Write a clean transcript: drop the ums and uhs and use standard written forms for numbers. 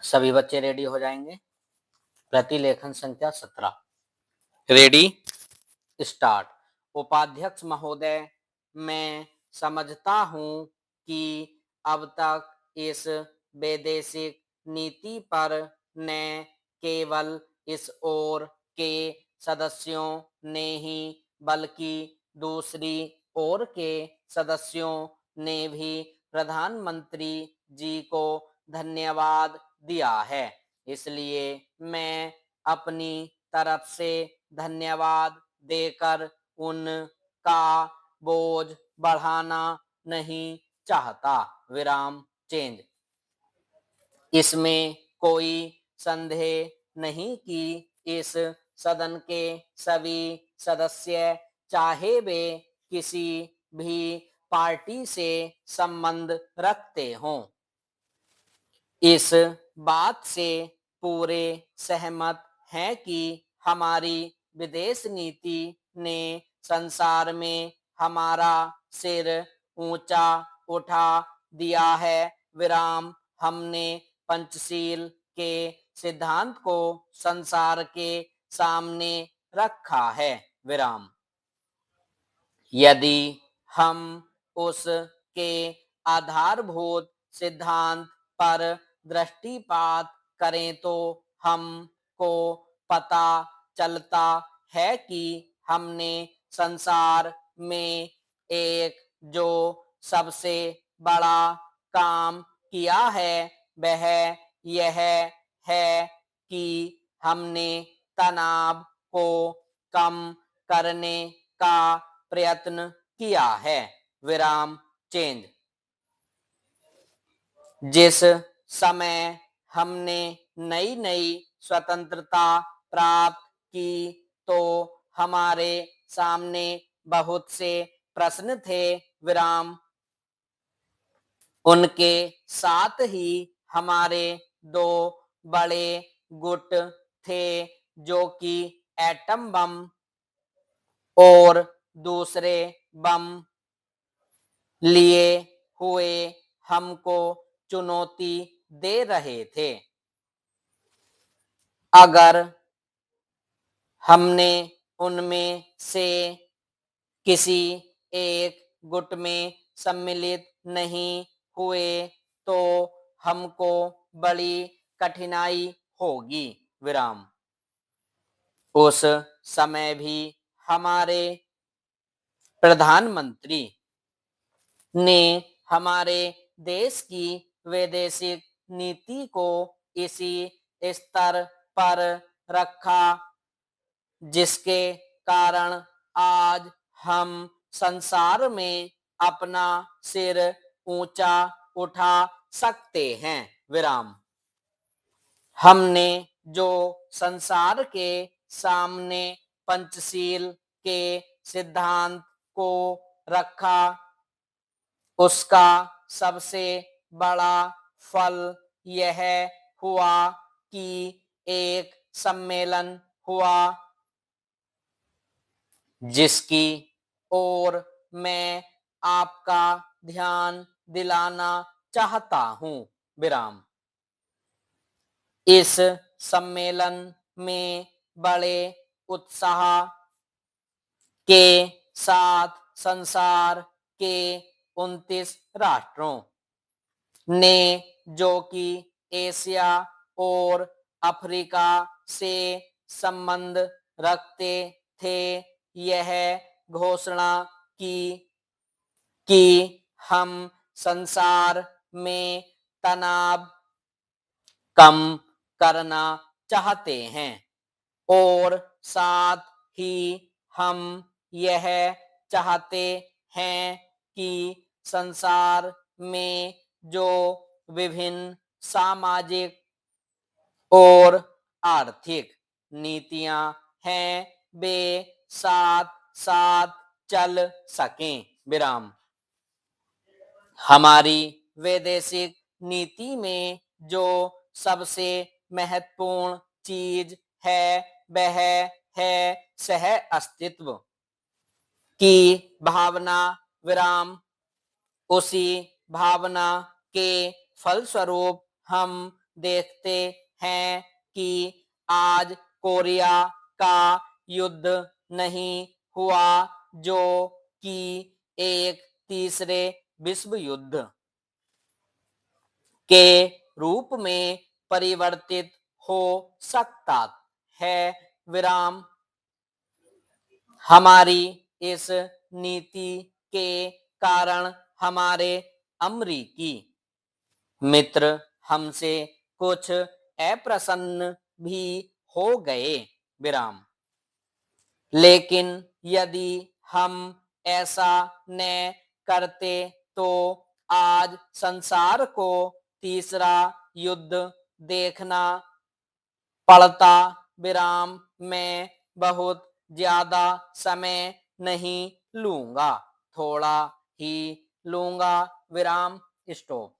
सभी बच्चे रेडी हो जाएंगे। प्रतिलेखन संख्या 17। Ready, start. उपाध्यक्ष महोदय, मैं समझता हूँ कि अब तक इस वैदेशिक नीति पर न केवल इस ओर के सदस्यों ने ही बल्कि दूसरी ओर के सदस्यों ने भी प्रधानमंत्री जी को धन्यवाद दिया है। इसलिए मैं अपनी तरफ से धन्यवाद देकर उनका बोझ बढ़ाना नहीं चाहता। विराम चेंज। इसमें कोई संदेह नहीं कि इस सदन के सभी सदस्य, चाहे वे किसी भी पार्टी से संबंध रखते हों, इस बात से पूरे सहमत हैं कि हमारी विदेश नीति ने संसार में हमारा सिर ऊंचा उठा दिया है। विराम। हमने पंचशील के सिद्धांत को संसार के सामने रखा है। विराम। यदि हम उसके आधारभूत सिद्धांत पर दृष्टिपात करें तो हमको पता चलता है कि हमने संसार में एक जो सबसे बड़ा काम किया है वह यह है कि हमने तनाव को कम करने का प्रयत्न किया है। विराम चेंज। जिस समय हमने नई नई स्वतंत्रता प्राप्त की तो हमारे सामने बहुत से प्रश्न थे। विराम। उनके साथ ही हमारे दो बड़े गुट थे जो कि एटम बम और दूसरे बम लिए हुए हमको चुनौती दे रहे थे। अगर हमने उनमें से किसी एक गुट में सम्मिलित नहीं हुए तो हमको बड़ी कठिनाई होगी। विराम। उस समय भी हमारे प्रधानमंत्री ने हमारे देश की वैदेशिक नीति को इसी स्तर पर रखा जिसके कारण आज हम संसार में अपना सिर ऊंचा उठा सकते हैं। विराम। हमने जो संसार के सामने पंचशील के सिद्धांत को रखा उसका सबसे बड़ा फल यह हुआ कि एक सम्मेलन हुआ जिसकी ओर मैं आपका ध्यान दिलाना चाहता हूं। विराम। इस सम्मेलन में बड़े उत्साह के साथ संसार के 29 राष्ट्रों ने जो कि एशिया और अफ्रीका से संबंध रखते थे यह घोषणा की कि हम संसार में तनाव कम करना चाहते हैं और साथ ही हम यह चाहते हैं कि संसार में जो विभिन्न सामाजिक और आर्थिक नीतियां हैं वे साथ साथ चल सकें। विराम। हमारी वैदेशिक नीति में जो सबसे महत्वपूर्ण चीज है वह है सह अस्तित्व की भावना। विराम। उसी भावना के फलस्वरूप हम देखते हैं कि आज कोरिया का युद्ध नहीं हुआ, जो कि एक तीसरे विश्व युद्ध के रूप में परिवर्तित हो सकता है। विराम। हमारी इस नीति के कारण हमारे अमरीकी मित्र हमसे कुछ अप्रसन्न भी हो गए। विराम। लेकिन यदि हम ऐसा न करते तो आज संसार को तीसरा युद्ध देखना पड़ता। विराम। मैं बहुत ज्यादा समय नहीं लूंगा, थोड़ा ही लूंगा। विराम। स्टॉप।